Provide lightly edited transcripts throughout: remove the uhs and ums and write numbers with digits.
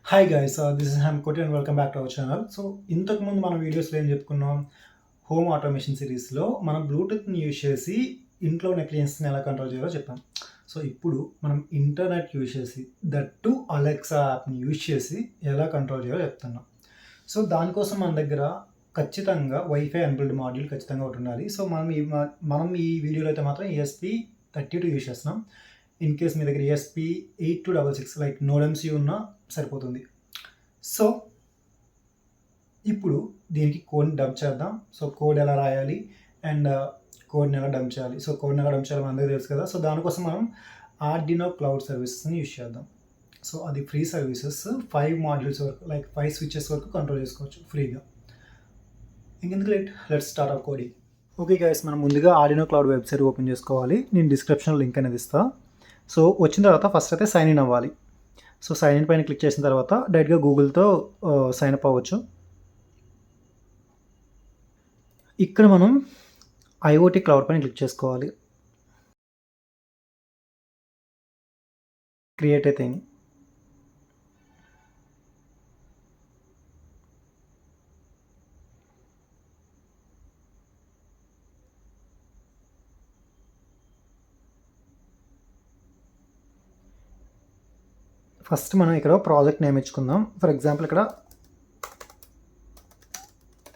Hi guys, this is Hemakoti and welcome back to our channel. So ఇంతకుముందు మన వీడియోస్లో ఏం చెప్పుకున్నాం, హోమ్ ఆటోమేషన్ సిరీస్లో మనం బ్లూటూత్ని యూజ్ చేసి ఇంట్లోని అప్లయన్స్ని ఎలా కంట్రోల్ చేయాలో చెప్పాం. సో ఇప్పుడు మనం ఇంటర్నెట్ యూజ్ చేసి దట్టు అలెక్సా యాప్ని యూజ్ చేసి ఎలా కంట్రోల్ చేయాలో చెప్తున్నాం. సో దానికోసం మన దగ్గర ఖచ్చితంగా వైఫై ఎనేబుల్డ్ మాడ్యూల్ ఖచ్చితంగా ఒకటి ఉండాలి. సో మనం ఈ వీడియోలో అయితే మాత్రం ESP32 యూజ్ చేస్తున్నాం. ఇన్ కేస్ మీ దగ్గర ESP8266 లైక్ నోడెమ్సీ ఉన్నా సరిపోతుంది. సో ఇప్పుడు దీనికి కోడ్ని డంప్ చేద్దాం. సో కోడ్ ఎలా రాయాలి అండ్ కోడ్ని ఎలా డంప్ చేయాలి. సో కోడ్ని ఎలా డంప్ చేయాలి అందరికీ తెలుసు కదా. సో దానికోసం మనం ఆర్డినో క్లౌడ్ సర్వీసెస్ని యూజ్ చేద్దాం. సో అది ఫ్రీ సర్వీసెస్, 5 మాడ్యూల్స్ వరకు లైక్ 5 స్విచెస్ వరకు కంట్రోల్ చేసుకోవచ్చు ఫ్రీగా. ఇంకెందుకు late, let's start our coding. Okay guys, మనం ముందుగా ఆర్డినో క్లౌడ్ వెబ్సైట్ ఓపెన్ చేసుకోవాలి. నేను డిస్క్రిప్షన్లో లింక్ అనేది ఇస్తాను. సో వచ్చిన తర్వాత ఫస్ట్ అయితే సైన్ ఇన్ అవ్వాలి. సో సైన్ ఇన్ పైన క్లిక్ చేసిన తర్వాత డైరెక్ట్గా గూగుల్తో సైన్ అప్ అవ్వచ్చు. ఇక్కడ మనం IoT క్లౌడ్ పైన క్లిక్ చేసుకోవాలి. Create a thing. ఫస్ట్ మనం ఇక్కడ ప్రాజెక్ట్ నేమ్ ఇచ్చుకుందాం. ఫర్ ఎగ్జాంపుల్ ఇక్కడ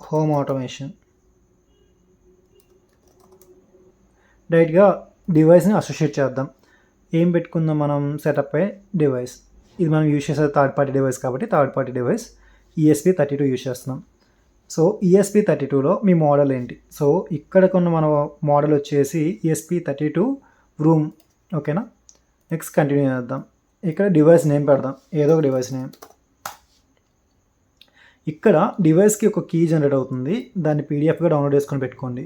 హోమ్ ఆటోమేషన్. డైరెక్ట్గా డివైస్ని అసోసియేట్ చేద్దాం. ఏం పెట్టుకుందాం మనం, సెటప్ అయ్యే డివైస్. ఇది మనం యూజ్ చేసే థర్డ్ పార్టీ డివైస్ కాబట్టి third party device ESP32 use చేస్తున్నాం. సో ESP32లో మీ మోడల్ ఏంటి? సో ఇక్కడ కొన్న మన మోడల్ వచ్చేసి ESP32 రూమ్. ఓకేనా, నెక్స్ట్ కంటిన్యూ చేద్దాం. ఇక్కడ డివైస్ నేమ్ పెడదాం, ఏదో ఒక డివైస్ నేమ్. ఇక్కడ డివైస్కి ఒక కీ జనరేట్ అవుతుంది, దాన్ని PDFగా డౌన్లోడ్ చేసుకొని పెట్టుకోండి.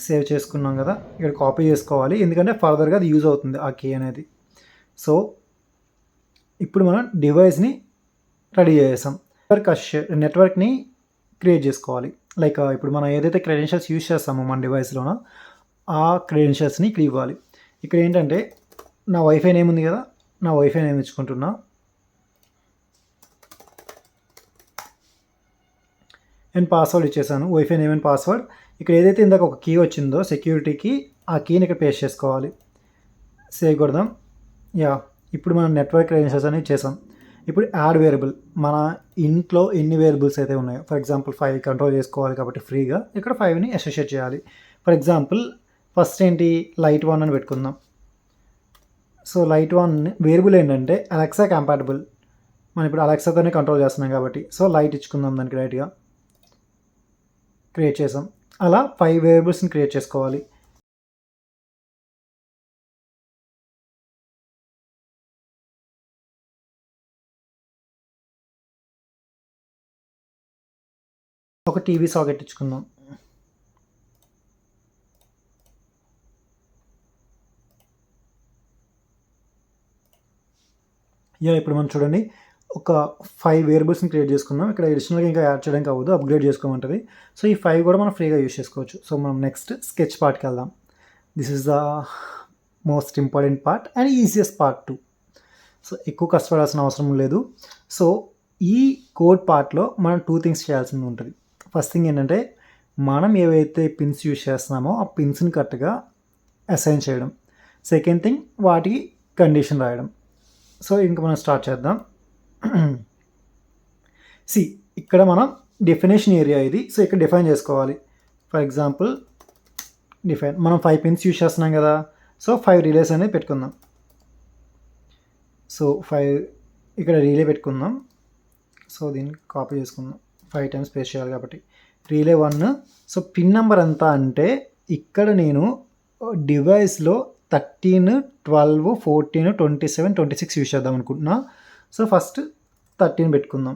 సేవ్ చేసుకున్నాం కదా, ఇక్కడ కాపీ చేసుకోవాలి ఎందుకంటే ఫర్దర్గా అది యూజ్ అవుతుంది ఆ కీ అనేది. సో ఇప్పుడు మనం డివైస్ని రెడీ చేసాం. నెట్వర్క్ని క్రియేట్ చేసుకోవాలి. లైక్ ఇప్పుడు మనం ఏదైతే క్రెడెన్షియల్స్ యూజ్ చేస్తామో మన డివైస్లోనో ఆ క్రెడెన్షియల్స్ని ఇక్కడ ఇవ్వాలి. ఇక్కడ ఏంటంటే నా వైఫై నేమ్ ఉంది కదా, నా వైఫై నేమ్ ఇచ్చుకుంటున్నా. నేను పాస్వర్డ్ ఇచ్చేసాను, వైఫై నేమ్ అండ్ పాస్వర్డ్. ఇక్కడ ఏదైతే ఇందాక ఒక కీ వచ్చిందో సెక్యూరిటీకి, ఆ కీని ఇక్కడ పేస్ట్ చేసుకోవాలి. సేవ్ కొడదాం. ఇప్పుడు మనం నెట్వర్క్ క్రెడెన్షియల్స్ అనేది చేసాం. ఇప్పుడు యాడ్ వేరియబుల్, మన ఇంట్లో ఎన్ని వేరియబుల్స్ అయితే ఉన్నాయో, ఫర్ ఎగ్జాంపుల్ 5 కంట్రోల్ చేసుకోవాలి కాబట్టి ఫ్రీగా ఇక్కడ 5ని అసోసియేట్ చేయాలి. ఫర్ ఎగ్జాంపుల్ ఫస్ట్ ఏంటి, లైట్ 1 అని పెట్టుకుందాం. సో లైట్ 1 వేరియబుల్ ఏంటంటే అలెక్సా కంపాటబుల్. మనం ఇప్పుడు అలెక్సాతోనే కంట్రోల్ చేస్తున్నాం కాబట్టి సో లైట్ ఇచ్చుకుందాం దానికి. డైరెక్ట్గా క్రియేట్ చేసాం. అలా 5 వేరియబుల్స్ని క్రియేట్ చేసుకోవాలి. ఒక టీవీ సాకెట్ ఇచ్చుకుందాం. ఇప్పుడు మనం చూడండి ఒక 5 వేరియబుల్స్ని క్రియేట్ చేసుకున్నాం. ఇక్కడ అడిషనల్గా ఇంకా యాడ్ చేయడానికి అవ్వదు, అప్గ్రేడ్ చేసుకోమంటుంది. సో ఈ 5 కూడా మనం ఫ్రీగా యూజ్ చేసుకోవచ్చు. సో మనం నెక్స్ట్ స్కెచ్ పార్ట్కి వెళ్దాం. This is the most important part and easiest part two. So ఎక్కువ కష్టపడాల్సిన అవసరం లేదు. సో ఈ కోడ్ పార్ట్లో మనం 2 థింగ్స్ చేయాల్సింది ఉంటుంది. ఫస్ట్ థింగ్ ఏంటంటే మనం ఏవైతే పిన్స్ యూజ్ చేస్తున్నామో ఆ పిన్స్ని కరెక్ట్గా అసైన్ చేయడం. సెకండ్ థింగ్ వాటికి కండిషన్ రాయడం. సో ఇంకా మనం స్టార్ట్ చేద్దాం. ఇక్కడ మనం డెఫినేషన్ ఏరియా ఇది. సో ఇక్కడ డిఫైన్ చేసుకోవాలి. ఫర్ ఎగ్జాంపుల్ మనం 5 పిన్స్ యూజ్ చేస్తున్నాం కదా, సో 5 రిలేస్ అనేది పెట్టుకుందాం. సో 5 ఇక్కడ రిలే పెట్టుకుందాం. సో దీన్ని కాపీ చేసుకుందాం, 5 టైమ్స్ పేస్ట్ చేయాలి కాబట్టి. రిలే 1. సో పిన్ నెంబర్ ఎంత అంటే ఇక్కడ నేను డివైస్లో 13, 12, 14, 27, 26 యూజ్ చేద్దాం అనుకుంటున్నా. సో ఫస్ట్ 13 పెట్టుకుందాం.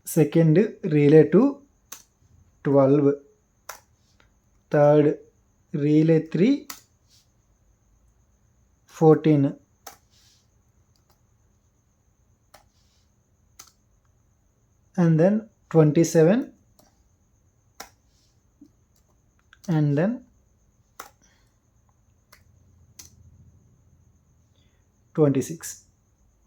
Second relay 2 12, third relay 3 14, and then 27, and then 26.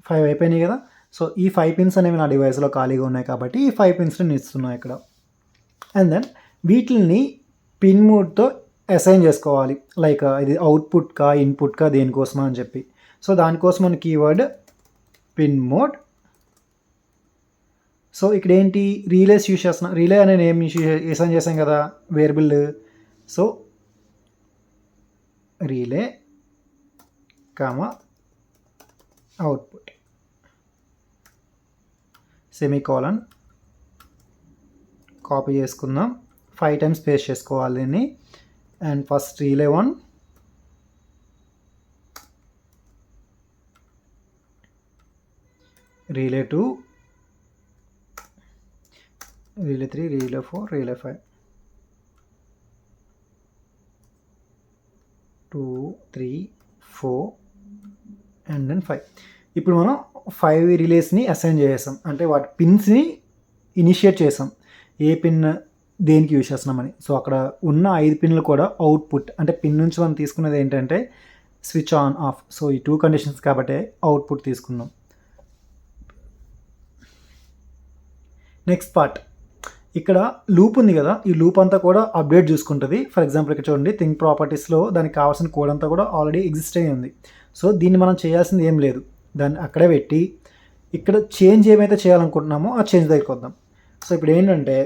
5 అయిపోయినాయి కదా. సో ఈ 5 పిన్స్ అనేవి నా డివైస్లో ఖాళీగా ఉన్నాయి కాబట్టి ఈ 5 పిన్స్ని నేను ఇస్తున్నాను ఇక్కడ. అండ్ దెన్ వీటిని పిన్ మోడ్తో అసైన్ చేసుకోవాలి. లైక్ ఇది అవుట్పుట్కా ఇన్పుట్కా దేనికోసమా అని చెప్పి. సో దానికోసం మన కీవర్డ్ పిన్ మోడ్. సో ఇక్కడ ఏంటి రిలేస్ యూస్ చేస్తున్నా. రిలే అనే నేమ్ అసైన్ చేసాం కదా variable. So relay comma output semicolon copy చేసుకుందాం. 5 టైమ్స్ పేస్ట్ చేసుకోవాలి దీన్ని. And first relay 1, relay 2, relay 3, relay 4, relay 5, 2, 3, 4 and then 5. ఇప్పుడు మనం 5 రిలేస్ని అసైన్ చేసాం, అంటే వాటి పిన్స్ని ఇనిషియేట్ చేసాం ఏ పిన్ దేనికి యూజ్ చేస్తున్నామని. సో అక్కడ ఉన్న 5 పిన్లు కూడా అవుట్పుట్, అంటే పిన్ నుంచి మనం తీసుకున్నది ఏంటంటే స్విచ్ ఆన్ ఆఫ్. సో ఈ 2 కండిషన్స్ కాబట్టి అవుట్పుట్ తీసుకున్నాం. నెక్స్ట్ పార్ట్, ఇక్కడ లూప్ ఉంది కదా, ఈ లూప్ అంతా కూడా అప్డేట్ చూసుకుంటుంది. ఫర్ ఎగ్జాంపుల్ ఇక్కడ చూడండి, థింగ్ ప్రాపర్టీస్లో దానికి కావాల్సిన కోడ్ అంతా కూడా ఆల్రెడీ ఎగ్జిస్ట్ అయ్యి ఉంది. సో దీన్ని మనం చేయాల్సింది ఏం లేదు, దాన్ని అక్కడే పెట్టి ఇక్కడ చేంజ్ ఏమైతే చేయాలనుకుంటున్నామో ఆ చేంజ్ దగ్గరికి వద్దాం. సో ఇప్పుడు ఏంటంటే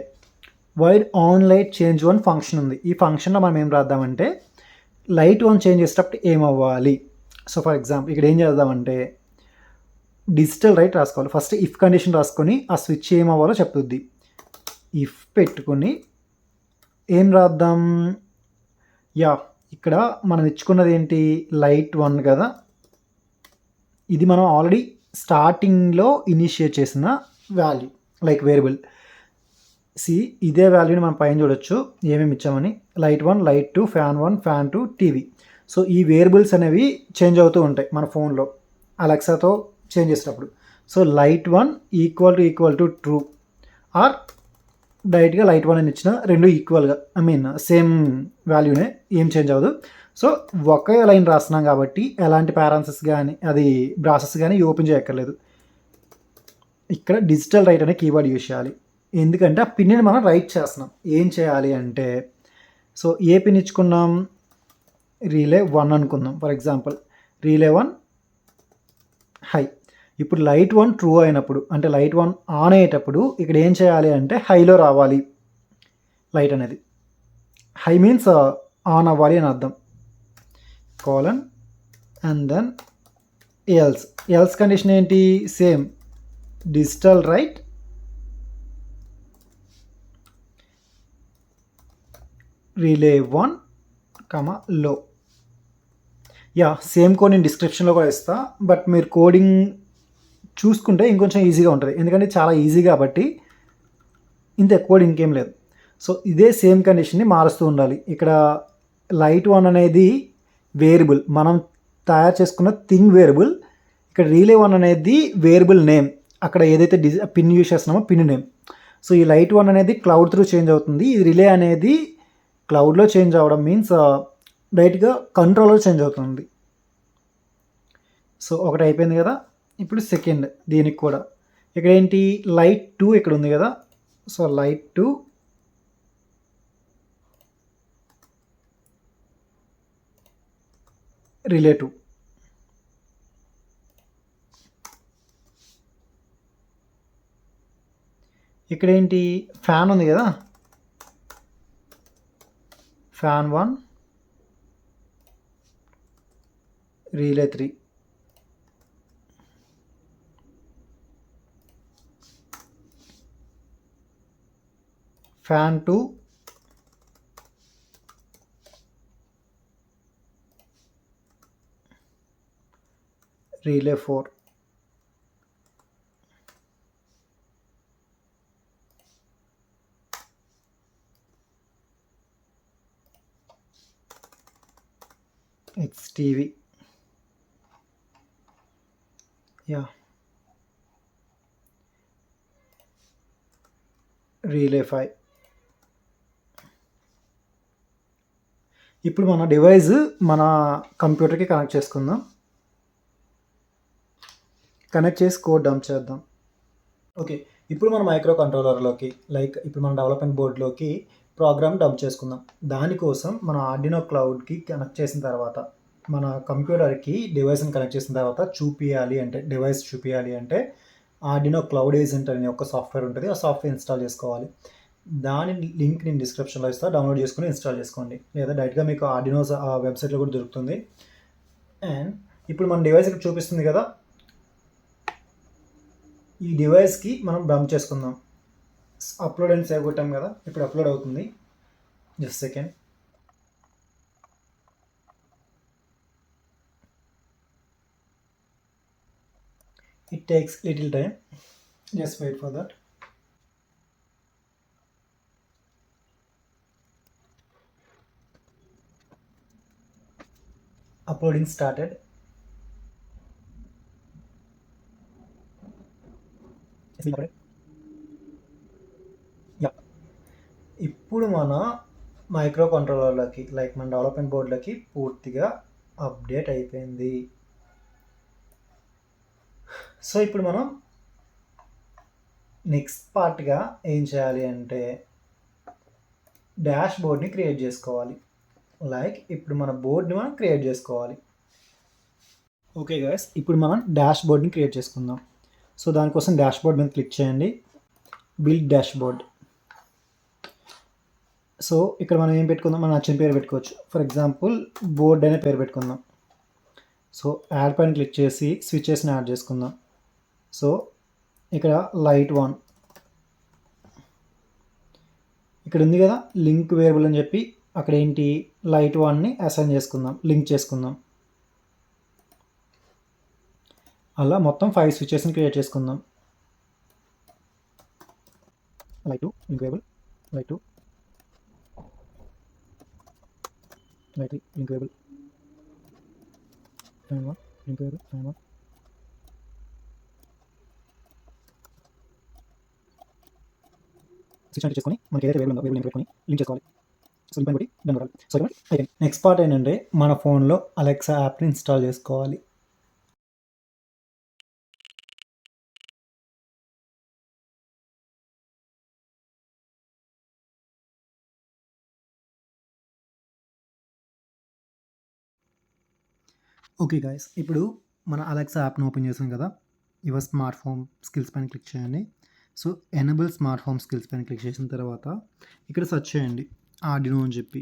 wide on light change one function ఉంది. ఈ ఫంక్షన్లో మనం ఏం రాద్దామంటే లైట్ వన్ చేంజ్ చేసేటప్పుడు ఏమవ్వాలి. సో ఫర్ ఎగ్జాంపుల్ ఇక్కడ ఏం చేద్దామంటే డిజిటల్ రైట్ రాసుకోవాలి. ఫస్ట్ ఇఫ్ కండిషన్ రాసుకొని ఆ స్విచ్ ఏమవ్వాలో చెప్తుంది. ఇఫ్ పెట్టుకొని ఏం రాద్దాం, ఇక్కడ మనం ఇచ్చుకున్నది ఏంటి లైట్ 1 కదా. ఇది మనం ఆల్రెడీ స్టార్టింగ్లో ఇనిషియేట్ చేసిన వాల్యూ లైక్ వేరియబుల్. ఇదే వాల్యూని మనం పైన చూడొచ్చు ఏమేమి ఇచ్చామని. Light 1, light 2, fan 1, fan 2, TV. So ఈ వేరియబుల్స్ అనేవి చేంజ్ అవుతూ ఉంటాయి మన ఫోన్లో అలెక్సాతో చేంజ్ చేసేటప్పుడు. So light 1 equal to true or డైరెక్ట్గా లైట్ 1 అని ఇచ్చిన రెండు ఈక్వల్గా, సేమ్ వాల్యూనే, ఏం చేంజ్ అవ్వదు. సో ఒకే లైన్ రాస్తున్నాం కాబట్టి ఎలాంటి పారాన్సెస్ కానీ అది బ్రాసెస్ కానీ ఓపెన్ చేయక్కర్లేదు. ఇక్కడ డిజిటల్ రైట్ అనే కీవర్డ్ యూజ్ చేయాలి, ఎందుకంటే ఆ పిన్ని మనం రైట్ చేస్తున్నాం. ఏం చేయాలి అంటే సో ఏ పిన్ ఇచ్చుకున్నాం, రిలే 1 అనుకుందాం. For example relay 1 high. ఇప్పుడు లైట్ 1 ట్రూ అయినప్పుడు, అంటే లైట్ 1 ఆన్ అయ్యేటప్పుడు ఇక్కడ ఏం చేయాలి అంటే హైలో రావాలి. లైట్ అనేది హై మీన్స్ ఆన్ అవ్వాలి అని అర్థం. Colon and then else condition ఏంటి, సేమ్ డిజిటల్ రైట్ రిలే 1 లో. సేమ్ కోడ్ నేను డిస్క్రిప్షన్లో కూడా ఇస్తా, బట్ మీరు కోడింగ్ చూసుకుంటే ఇంకొంచెం ఈజీగా ఉంటుంది, ఎందుకంటే చాలా ఈజీ కాబట్టి ఇంత కోడ్ ఇంకేం లేదు. సో ఇదే సేమ్ కండిషన్ని మారుస్తూ ఉండాలి. ఇక్కడ లైట్ 1 అనేది వేరియబుల్, మనం తయారు చేసుకున్న థింగ్ వేరియబుల్. ఇక్కడ రిలే 1 అనేది వేరియబుల్ నేమ్, అక్కడ ఏదైతే పిన్ యూజ్ చేస్తున్నామో పిన్ నేమ్. సో ఈ లైట్ 1 అనేది క్లౌడ్ త్రూ చేంజ్ అవుతుంది, ఈ రిలే అనేది క్లౌడ్లో చేంజ్ అవ్వడం మీన్స్ డైరెక్ట్గా కంట్రోలర్ చేంజ్ అవుతుంది. సో ఒకటి అయిపోయింది కదా. ఇప్పుడు సెకండ్ దీనికి కూడా ఇక్కడ ఏంటి లైట్ 2 ఇక్కడ ఉంది కదా. So light 2 relay 2. ఇక్కడ ఏంటి ఫ్యాన్ ఉంది కదా, fan 1 relay 3. Fan 2 relay 4. It's TV. Relay 5. ఇప్పుడు మన డివైస్ మన కంప్యూటర్కి కనెక్ట్ చేసుకుందాం. కనెక్ట్ చేసి కోడ్ డంప్ చేద్దాం. ఓకే. ఇప్పుడు మన మైక్రో కంట్రోలర్‌లోకి ఇప్పుడు మన డెవలప్‌మెంట్ బోర్డ్‌లోకి ప్రోగ్రామ్ డంప్ చేసుకుందాం. దానికోసం మన ఆర్డినో క్లౌడ్‌కి కనెక్ట్ చేసిన తర్వాత, మన కంప్యూటర్‌కి డివైస్‌ని కనెక్ట్ చేసిన తర్వాత డివైస్ చూపియాలి అంటే ఆర్డినో క్లౌడ్ ఏజెంట్ అనే ఒక సాఫ్ట్‌వేర్ ఉంటుంది. ఆ సాఫ్ట్‌వేర్ ఇన్‌స్టాల్ చేసుకోవాలి. దాని లింక్ నేను డిస్క్రిప్షన్‌లో ఇస్తా. డౌన్లోడ్ చేసుకొని ఇన్‌స్టాల్ చేసుకోండి. లేదా డైరెక్ట్‌గా మీకు ఆర్డినోస్ వెబ్‌సైట్‌లో కూడా దొరుకుతుంది. అండ్ ఇప్పుడు మన డివైస్ ఇక్కడ చూపిస్తుంది కదా! ఈ డివైస్‌కి మనం డంప్ చేసుకుందాం. అప్లోడ్ అండ్ సేవ్ కొట్టాం కదా! ఇప్పుడు అప్లోడ్ అవుతుంది. Just second. It takes little time. Just wait for that. Uploading started. It's been uploaded. Yeah. ఇప్పుడు మన మైక్రో కంట్రోలర్లకి మన డెవలప్మెంట్ బోర్డులకి పూర్తిగా అప్డేట్ అయిపోయింది. సో ఇప్పుడు మనం నెక్స్ట్ పార్ట్గా ఏం చేయాలి అంటే డాష్ బోర్డ్ని క్రియేట్ చేసుకోవాలి. ఇప్పుడు మన బోర్డ్ని మనం క్రియేట్ చేసుకోవాలి. ఓకే గైస్, ఇప్పుడు మనం డాష్ బోర్డ్ని క్రియేట్ చేసుకుందాం. సో దానికోసం డాష్ బోర్డ్ మీద క్లిక్ చేయండి. Build dash board. సో ఇక్కడ మనం ఏం పెట్టుకుందాం, మనం నచ్చిన పేరు పెట్టుకోవచ్చు. ఫర్ ఎగ్జాంపుల్ బోర్డ్ అనే పేరు పెట్టుకుందాం. సో యాడ్ పైన క్లిక్ చేసి స్విచెస్ని యాడ్ చేసుకుందాం. సో ఇక్కడ లైట్ 1 ఇక్కడ ఉంది కదా, లింక్ వేరియబుల్ అని చెప్పి అక్కడ ఏంటి లైట్ 1ని అసైన్ చేసుకుందాం, లింక్ చేసుకుందాం. అలా మొత్తం 5 స్విచెస్ని క్రియేట్ చేసుకుందాం. Light 2 link variable, light 2, light 3 link variable, fan 1 link variable, fan 1. Switch అంటే చేసుకొని మనకి ఏదైతే వేరియబుల్ ఉందో వేరియబుల్ పెట్టుకొని లింక్ చేసుకోవాలి. సో లింక్ పెట్టి డన్ కొట్టాలి. సో అయిపోయింది. నెక్స్ట్ పార్ట్ ఏంటంటే మన ఫోన్లో అలెక్సా యాప్ని ఇన్స్టాల్ చేసుకోవాలి. ఓకే గాయస్, ఇప్పుడు మన అలెక్సా యాప్ని ఓపెన్ చేసాం కదా, యువర్ స్మార్ట్ హోమ్ స్కిల్స్ పైన క్లిక్ చేయండి. So enable smart home skills పైన క్లిక్ చేసిన తర్వాత ఇక్కడ సెర్చ్ చేయండి ఆర్డినో అని చెప్పి.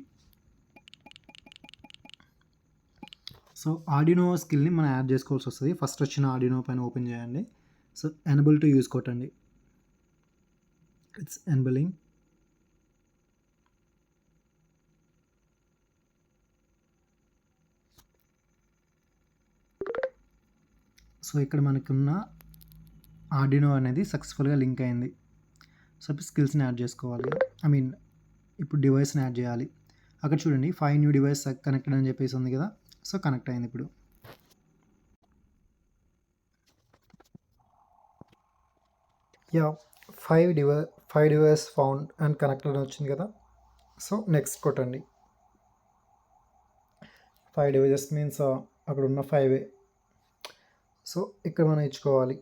సో ఆర్డినో స్కిల్ని మనం యాడ్ చేసుకోవాల్సి వస్తుంది. ఫస్ట్ వచ్చిన ఆర్డినో పైన ఓపెన్ చేయండి. సో ఎనేబుల్ టు యూస్ కొట్టండి. It's enabling. సో ఇక్కడ మనకున్న ఆర్డినో అనేది సక్సెస్ఫుల్గా లింక్ అయింది. సో ఇప్పుడు స్కిల్స్ని యాడ్ చేసుకోవాలి. ఇప్పుడు డివైస్ని యాడ్ చేయాలి. అక్కడ చూడండి 5 న్యూ డివైస్ కనెక్టెడ్ అని చెప్పేసి ఉంది కదా. సో కనెక్ట్ అయింది. ఇప్పుడు yeah 5 device found and connected అని వచ్చింది కదా. సో నెక్స్ట్ కొట్టండి. 5 డివైజెస్ మీన్స్ అక్కడ ఉన్న 5. సో ఇక్కడ మనం ఇచ్చుకోవాలి.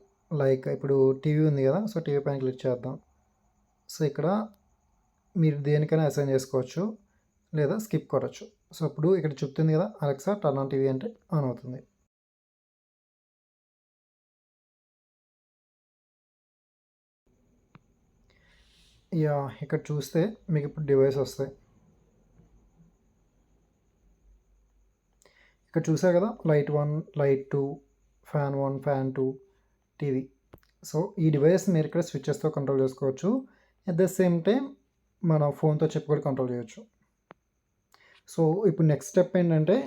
ఇప్పుడు టీవీ ఉంది కదా, సో టీవీ పైన క్లిక్ చేద్దాం. సో ఇక్కడ మీరు దేనికైనా అసైన్ చేసుకోవచ్చు లేదా స్కిప్ కొట్టచ్చు. సో ఇప్పుడు ఇక్కడ చెప్తుంది కదా అలెక్సా టర్న్ ఆన్ టీవీ అంటే ఆన్ అవుతుంది. యా ఇక్కడ చూస్తే మీకు ఇప్పుడు డివైస్ వస్తాయి. ఇక్కడ చూసారు కదా, light 1, light 2, fan 1, fan 2, TV. So ఈ డివైస్ మీరు ఇక్కడ స్విచెస్తో కంట్రోల్ చేసుకోవచ్చు. అట్ ద సేమ్ టైం మన ఫోన్తో చెప్పి కూడా కంట్రోల్ చేయొచ్చు. సో ఇప్పుడు నెక్స్ట్ స్టెప్ ఏంటంటే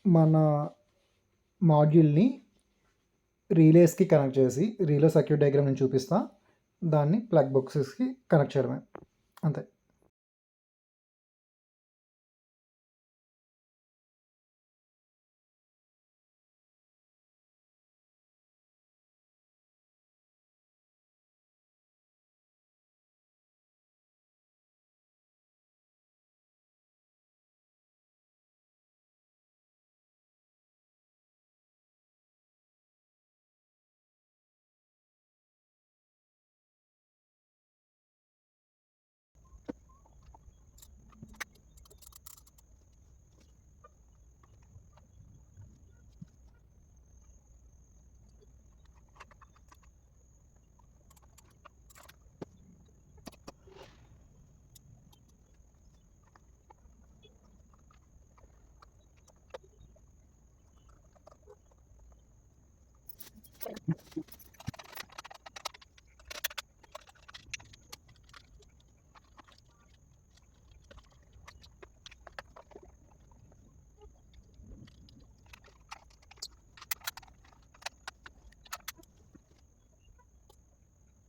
మన మాడ్యూల్ని రీలేస్కి కనెక్ట్ చేసి, రీలే సర్క్యూట్ డయాగ్రామ్ నేను చూపిస్తా, దాన్ని ప్లగ్ బాక్సెస్కి కనెక్ట్ చేయడమే, అంతే.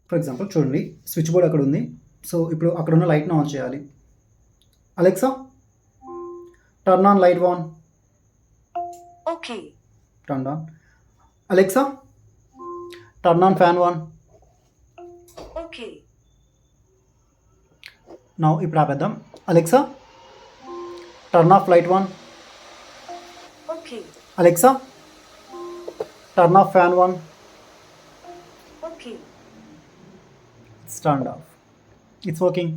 ఫర్ ఎగ్జాంపుల్ చూడండి, స్విచ్ బోర్డ్ అక్కడ ఉంది. సో ఇప్పుడు అక్కడ ఉన్న లైట్ని ఆన్ చేయాలి. Alexa, turn on light on. Okay. Turn on. Alexa, turn on fan on. Okay. నా ఇప్పుడు ఆపేద్దాం. Alexa, turn off light on. Okay. Alexa, turn off fan on. Okay. It's turned off. It's working.